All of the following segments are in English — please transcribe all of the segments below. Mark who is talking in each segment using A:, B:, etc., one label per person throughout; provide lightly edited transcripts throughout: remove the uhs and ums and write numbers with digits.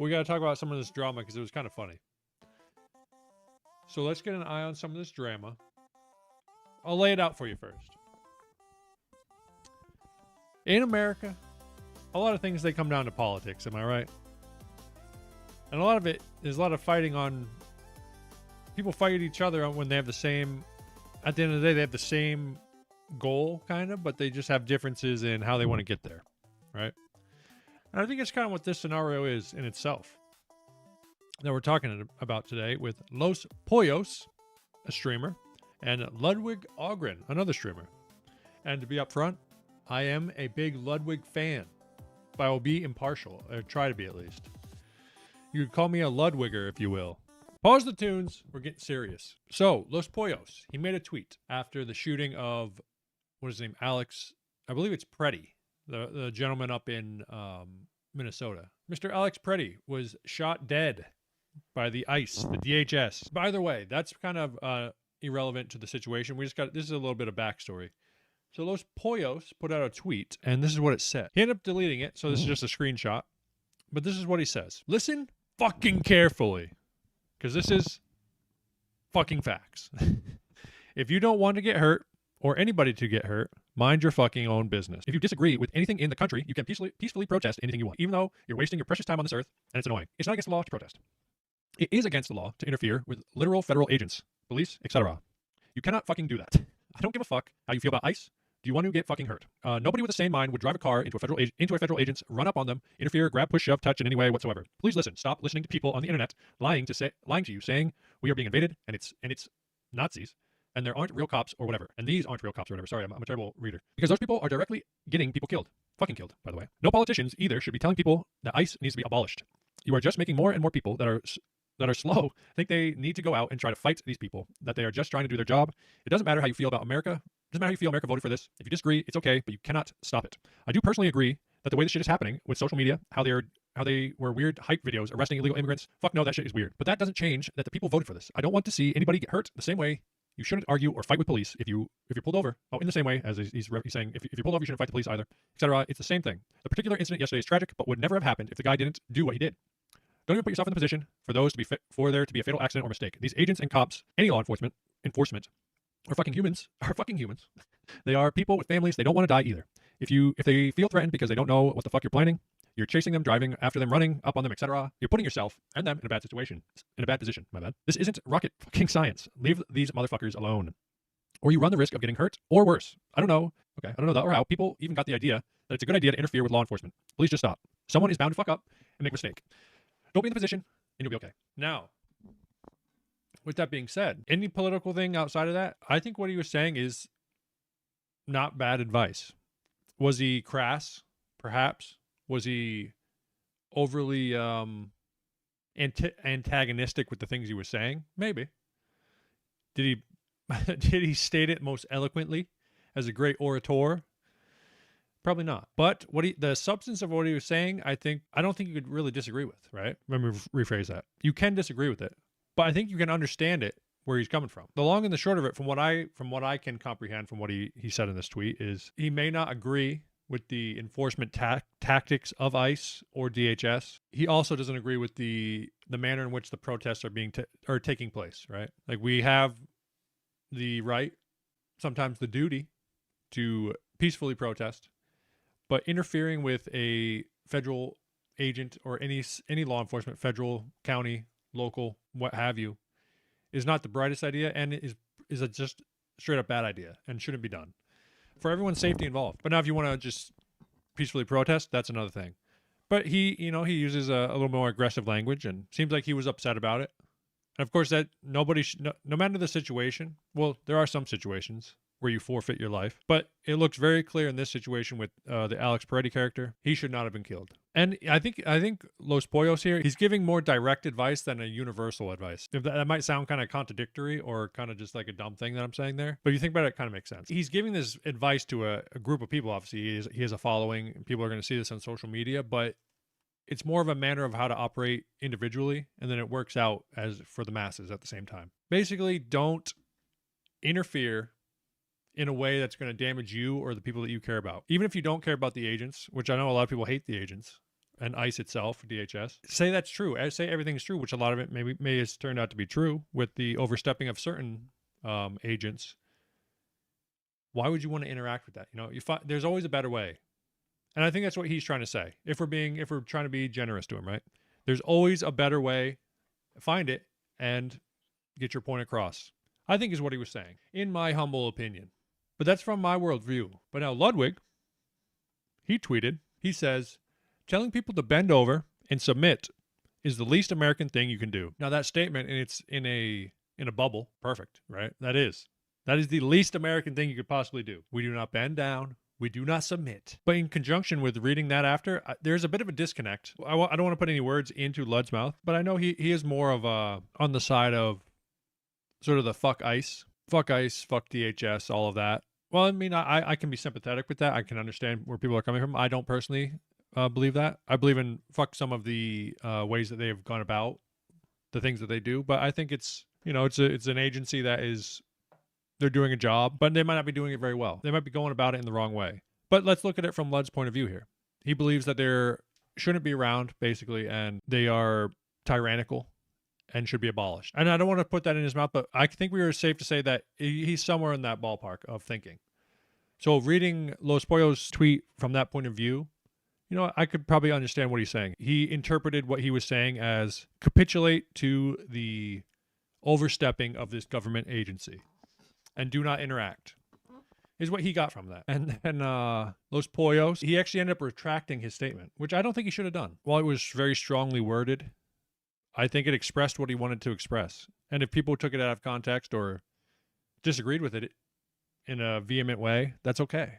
A: we got to talk about some of this drama because it was kind of funny. So let's get an eye on some of this drama. I'll lay it out for you first. In America, a lot of things, they come down to politics, am I right? And a lot of it is a lot of fighting on... People fight each other when they have the same... At the end of the day, they have the same goal, kind of, but they just have differences in how they want to get there, right? And I think it's kind of what this scenario is in itself that we're talking about today with Los Pollos, a streamer, and Ludwig Ahgren, another streamer. And to be upfront, I am a big Ludwig fan, but I will be impartial, or try to be at least. You could call me a Ludwiger, if you will. Pause the tunes, we're getting serious. So, Los Pollos, he made a tweet after the shooting of, what is his name, Alex, I believe it's Preddy, the gentleman up in Minnesota. Mr. Alex Preddy was shot dead by the ICE, the DHS. By the way, that's kind of irrelevant to the situation. We just got, this is a little bit of backstory. So Los Pollos put out a tweet, and this is what it said. He ended up deleting it, so this is just a screenshot. But this is what he says. Listen fucking carefully, because this is fucking facts. If you don't want to get hurt, or anybody to get hurt, mind your fucking own business. If you disagree with anything in the country, you can peacefully protest anything you want, even though you're wasting your precious time on this earth, and it's annoying. It's not against the law to protest. It is against the law to interfere with literal federal agents, police, etc. You cannot fucking do that. I don't give a fuck how you feel about ICE. Do you want to get fucking hurt? Nobody with a sane mind would drive a car into a federal agents, run up on them, interfere, grab, push, shove, touch in any way whatsoever. Please listen. Stop listening to people on the internet lying to you, saying we are being invaded and it's Nazis and there aren't real cops or whatever. And these aren't real cops or whatever. Sorry, I'm a terrible reader. Because those people are directly getting people killed. Fucking killed, by the way. No politicians either should be telling people that ICE needs to be abolished. You are just making more and more people that are slow think they need to go out and try to fight these people, that they are just trying to do their job. It doesn't matter how you feel about America. It doesn't matter how you feel America voted for this. If you disagree, it's okay, but you cannot stop it. I do personally agree that the way this shit is happening with social media, how they were weird hype videos arresting illegal immigrants, fuck no, that shit is weird. But that doesn't change that the people voted for this. I don't want to see anybody get hurt the same way. You shouldn't argue or fight with police if you're pulled over. Oh, in the same way as he's saying, if you're pulled over, you shouldn't fight the police either, etc. It's the same thing. The particular incident yesterday is tragic, but would never have happened if the guy didn't do what he did. Don't even put yourself in the position for there to be a fatal accident or mistake. These agents and cops, any law enforcement, are fucking humans. They are people with families. They don't want to die either. If they feel threatened because they don't know what the fuck you're planning, you're chasing them, driving after them, running up on them, etc. You're putting yourself and them in a bad situation, in a bad position. My bad. This isn't rocket fucking science. Leave these motherfuckers alone, or you run the risk of getting hurt or worse. I don't know. Okay, I don't know that or how people even got the idea that it's a good idea to interfere with law enforcement. Please just stop. Someone is bound to fuck up and make a mistake. Don't be in the position, and you'll be okay. Now, with that being said, any political thing outside of that, I think what he was saying is not bad advice. Was he crass? Perhaps. Was he overly antagonistic with the things he was saying? Maybe. Did he state it most eloquently as a great orator? Probably not. But the substance of what he was saying, I don't think you could really disagree with, right? Let me rephrase that. You can disagree with it, but I think you can understand it where he's coming from. The long and the short of it, from what I can comprehend from what he said in this tweet, is he may not agree with the enforcement tactics of ICE or DHS. He also doesn't agree with the manner in which the protests are taking place, right? Like, we have the right, sometimes the duty, to peacefully protest. But interfering with a federal agent or any law enforcement, federal, county, local, what have you, is not the brightest idea, and is a just straight up bad idea and shouldn't be done for everyone's safety involved. But now, if you want to just peacefully protest, that's another thing. But he uses a little more aggressive language, and seems like he was upset about it. And of course, that no matter the situation. Well, there are some situations where you forfeit your life. But it looks very clear in this situation with the Alex Preddy character. He should not have been killed. And I think Los Pollos here, he's giving more direct advice than a universal advice. If that might sound kind of contradictory or kind of just like a dumb thing that I'm saying there, but if you think about it, it kind of makes sense. He's giving this advice to a group of people. Obviously, he has a following, and people are going to see this on social media, but it's more of a manner of how to operate individually, and then it works out as for the masses at the same time. Basically, don't interfere in a way that's going to damage you or the people that you care about. Even if you don't care about the agents, which I know a lot of people hate the agents, and ICE itself, DHS, say that's true. I say everything's true, which a lot of it may has turned out to be true with the overstepping of certain agents. Why would you want to interact with that? You know, there's always a better way. And I think that's what he's trying to say. If we're trying to be generous to him, right? There's always a better way. Find it and get your point across, I think is what he was saying, in my humble opinion. But that's from my worldview. But now Ludwig, he tweeted, he says, telling people to bend over and submit is the least American thing you can do. Now that statement, and it's in a bubble, perfect, right? That is the least American thing you could possibly do. We do not bend down. We do not submit. But in conjunction with reading that after, there's a bit of a disconnect. I don't want to put any words into Lud's mouth, but I know he is more of on the side of sort of the fuck ICE, fuck DHS, all of that. Well, I mean, I can be sympathetic with that. I can understand where people are coming from. I don't personally believe that. I believe in fuck some of the ways that they've gone about the things that they do. But I think it's, you know, it's an agency that is, they're doing a job, but they might not be doing it very well. They might be going about it in the wrong way. But let's look at it from Lud's point of view here. He believes that they shouldn't be around, basically, and they are tyrannical and should be abolished. And I don't want to put that in his mouth, but I think we are safe to say that he's somewhere in that ballpark of thinking. So reading Los Pollos' tweet from that point of view, you know, I could probably understand what he's saying. He interpreted what he was saying as capitulate to the overstepping of this government agency and do not interact, is what he got from that. And then Los Pollos, he actually ended up retracting his statement, which I don't think he should have done. While it was very strongly worded, I think it expressed what he wanted to express. And if people took it out of context or disagreed with it in a vehement way, that's okay.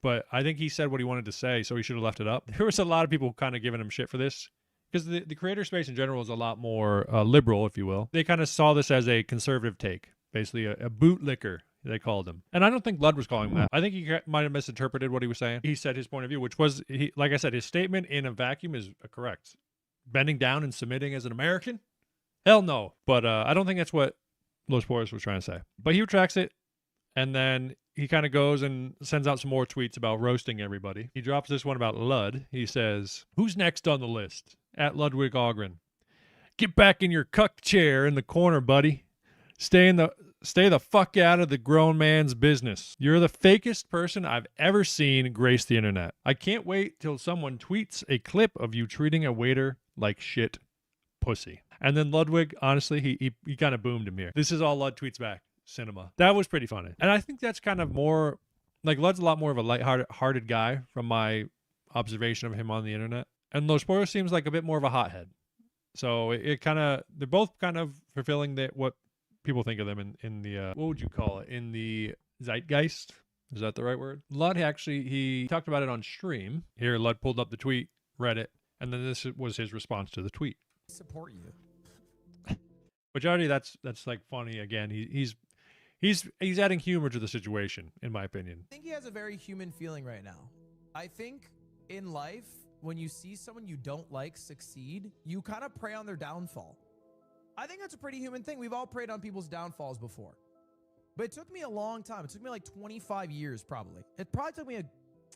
A: But I think he said what he wanted to say, so he should have left it up. There was a lot of people kind of giving him shit for this, because the creator space in general is a lot more liberal, if you will. They kind of saw this as a conservative take, basically a bootlicker, they called him. And I don't think Lud was calling him that. I think he might have misinterpreted what he was saying. He said his point of view, which was, like I said, his statement in a vacuum is correct. Bending down and submitting as an American? Hell no. But I don't think that's what Los Pollos was trying to say. But he retracts it, and then he kind of goes and sends out some more tweets about roasting everybody. He drops this one about Lud. He says, who's next on the list? At Ludwig Ahgren. Get back in your cuck chair in the corner, buddy. Stay the fuck out of the grown man's business. You're the fakest person I've ever seen grace the internet. I can't wait till someone tweets a clip of you treating a waiter like shit pussy. And then Ludwig, honestly, he kind of boomed him here. This is all Lud tweets back. Cinema. That was pretty funny. And I think that's kind of more, like, Lud's a lot more of a lighthearted guy from my observation of him on the internet. And Los Pollos seems like a bit more of a hothead. So it kind of, they're both kind of fulfilling what people think of them in the, what would you call it? In the zeitgeist? Is that the right word? Lud actually, he talked about it on stream. Here, Lud pulled up the tweet, read it, and then this was his response to the tweet.
B: Support you.
A: Which already, that's like funny again. He's adding humor to the situation, in my opinion.
B: I think he has a very human feeling right now. I think in life, when you see someone you don't like succeed, you kind of prey on their downfall. I think that's a pretty human thing. We've all preyed on people's downfalls before. But it took me a long time. It took me like 25 years probably. It probably took me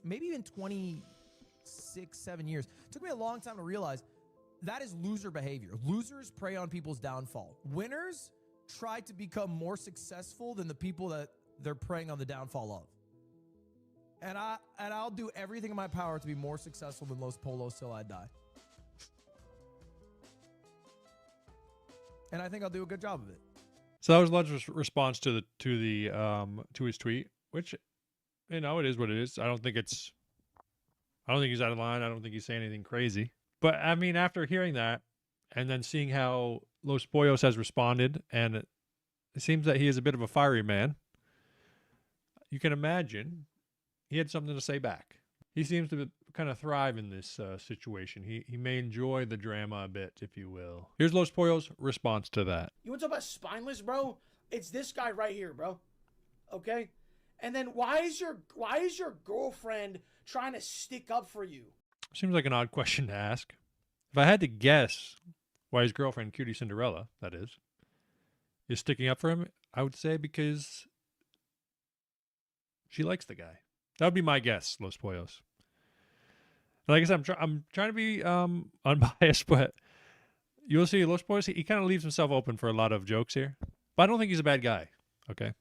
B: maybe even 26, 7 years. It took me a long time to realize that is loser behavior. Losers prey on people's downfall. Winners try to become more successful than the people that they're preying on the downfall of. And I'll do everything in my power to be more successful than Los Pollos till I die. And I think I'll do a good job of it.
A: So that was Lud's response to his tweet, which, you know, it is what it is. I don't think he's out of line. I don't think he's saying anything crazy. But I mean, after hearing that and then seeing how Los Pollos has responded, and it seems that he is a bit of a fiery man, you can imagine he had something to say back. He seems to kind of thrive in this situation. He may enjoy the drama a bit, if you will. Here's Los Pollos' response to that.
C: You want to talk about spineless, bro? It's this guy right here, bro. Okay? And then why is your girlfriend trying to stick up for you?
A: Seems like an odd question to ask. If I had to guess why his girlfriend, Cutie Cinderella, that is sticking up for him, I would say because she likes the guy. That would be my guess, Los Pollos. Like I said, I'm trying to be unbiased, but you'll see Los Pollos, he kind of leaves himself open for a lot of jokes here. But I don't think he's a bad guy. Okay.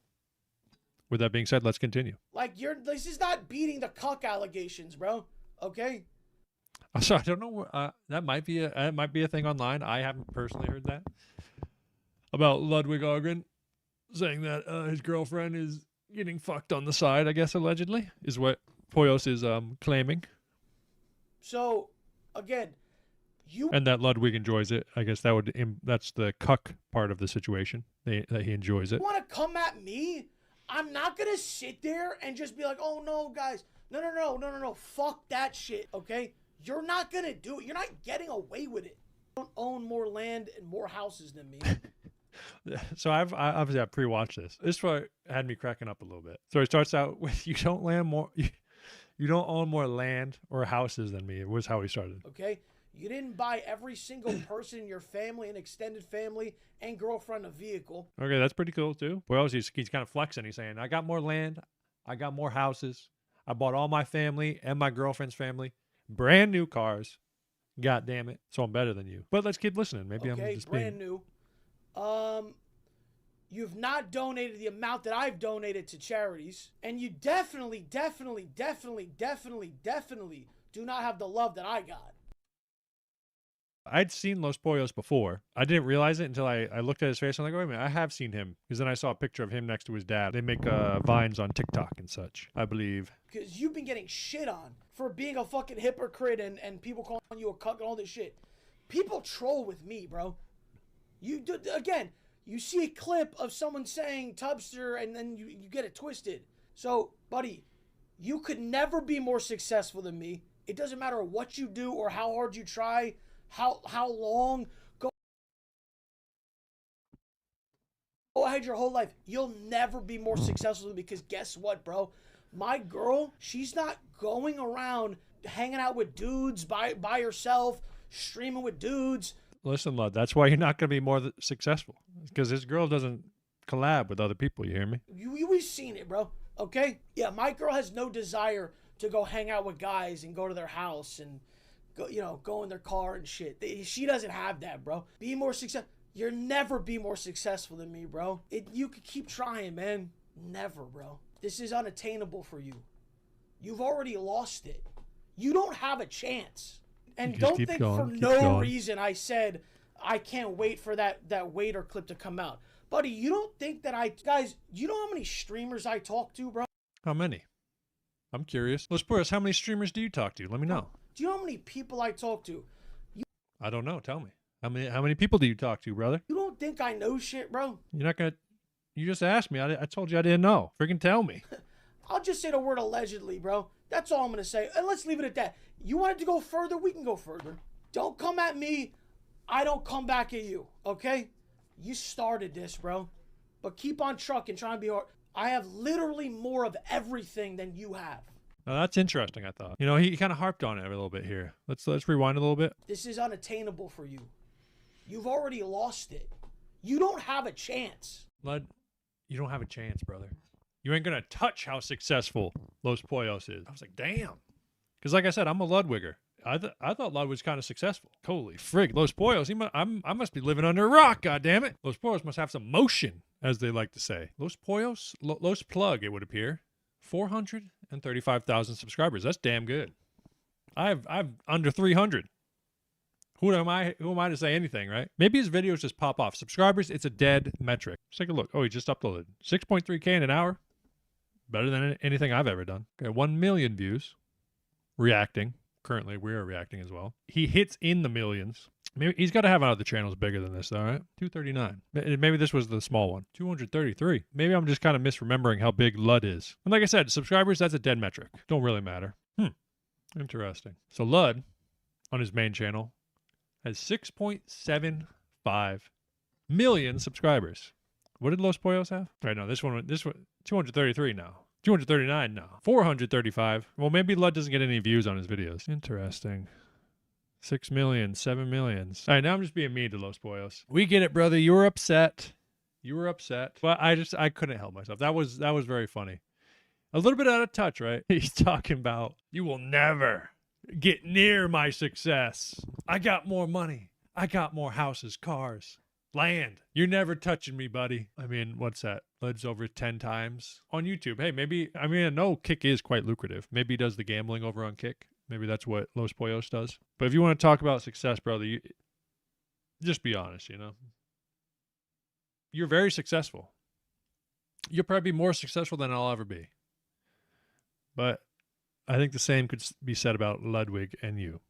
A: With that being said, let's continue.
C: Like, this is not beating the cuck allegations, bro. Okay?
A: So I don't know. That might be a thing online. I haven't personally heard that about Ludwig Ahgren saying that his girlfriend is getting fucked on the side. I guess allegedly is what Pollos is claiming.
C: So, again,
A: and that Ludwig enjoys it. I guess that's the cuck part of the situation. That he enjoys it.
C: You want to come at me? I'm not gonna sit there and just be like, "Oh no, guys, no, fuck that shit." Okay, you're not gonna do it. You're not getting away with it. You don't own more land and more houses than me.
A: So I've obviously pre-watched this. This part had me cracking up a little bit. So it starts out with, "You don't you don't own more land or houses than me." It was how he started.
C: Okay. You didn't buy every single person in your family and extended family and girlfriend a vehicle.
A: Okay, that's pretty cool too. Well, he's kind of flexing. He's saying, "I got more land. I got more houses. I bought all my family and my girlfriend's family brand new cars. God damn it. So I'm better than you." But let's keep listening. Maybe
C: okay,
A: I'm just
C: brand new. You've not donated the amount that I've donated to charities. And you definitely do not have the love that I got.
A: I'd seen Los Pollos before. I didn't realize it until I looked at his face. I'm like, wait a minute, I have seen him. Because then I saw a picture of him next to his dad. They make vines on TikTok and such, I believe.
C: Because you've been getting shit on for being a fucking hypocrite and people calling you a cuck and all this shit. People troll with me, bro. You do, again, you see a clip of someone saying Tubster and then you get it twisted. So, buddy, you could never be more successful than me. It doesn't matter what you do or how hard you try. How long? Go ahead your whole life. You'll never be more successful because guess what, bro? My girl, she's not going around hanging out with dudes by herself, streaming with dudes.
A: Listen, Lud, that's why you're not going to be more successful. Because this girl doesn't collab with other people, you hear me?
C: We've seen it, bro. Okay? Yeah, my girl has no desire to go hang out with guys and go to their house and go in their car and shit. She doesn't have that, bro. Be more successful. You'll never be more successful than me, bro. You could keep trying, man. Never, bro. This is unattainable for you. You've already lost it. You don't have a chance. And don't think for no reason I said I can't wait for that waiter clip to come out. Buddy, you don't think that guys, you know how many streamers I talk to, bro?
A: How many? I'm curious. Los Pollos, how many streamers do you talk to? Let me know.
C: Do you know how many people I talk to?
A: I don't know. Tell me. How many people do you talk to, brother?
C: You don't think I know shit, bro?
A: You just asked me. I told you I didn't know. Freaking tell me.
C: I'll just say the word allegedly, bro. That's all I'm going to say. And let's leave it at that. You wanted to go further? We can go further. Don't come at me. I don't come back at you, okay? You started this, bro. But keep on trucking, trying to be hard. I have literally more of everything than you have.
A: Oh, that's interesting, I thought. He kind of harped on it a little bit here. Let's rewind a little bit.
C: This is unattainable for you. You've already lost it. You don't have a chance.
A: Lud, you don't have a chance, brother. You ain't going to touch how successful Los Pollos is. I was like, damn. Because like I said, I'm a Ludwiger. I thought Lud was kind of successful. Holy frig, Los Pollos. I must be living under a rock, goddammit. Los Pollos must have some motion, as they like to say. Los Pollos? Los Plug, it would appear. 435,000 subscribers. That's damn good. I've under 300. Who am I to say anything, right? Maybe his videos just pop off. Subscribers, it's a dead metric. Let's take a look. Oh, he just uploaded 6.3K in an hour. Better than anything I've ever done. Okay, 1 million views. Reacting. Currently, we're reacting as well. He hits in the millions. Maybe he's got to have other channels bigger than this, all right? 239. Maybe this was the small one. 233. Maybe I'm just kind of misremembering how big Lud is. And like I said, subscribers, that's a dead metric. Don't really matter. Interesting. So Lud, on his main channel, has 6.75 million subscribers. What did Los Pollos have? Right, no, this one 233 now. 239 now. 435. Well, maybe Lud doesn't get any views on his videos. Interesting. 6 million, 7 millions. All right, now I'm just being mean to Los Pollos. We get it, brother. You were upset. But I couldn't help myself. That was very funny. A little bit out of touch, right? He's talking about, you will never. get near my success. I got more money. I got more houses, cars, land. You're never touching me, buddy. I mean, what's that? Lives over 10 times on YouTube. Hey, maybe, I mean, I know Kick is quite lucrative. Maybe he does the gambling over on Kick. Maybe that's what Los Pollos does. But if you want to talk about success, brother, just be honest, you know? You're very successful. You'll probably be more successful than I'll ever be. But I think the same could be said about Ludwig and you.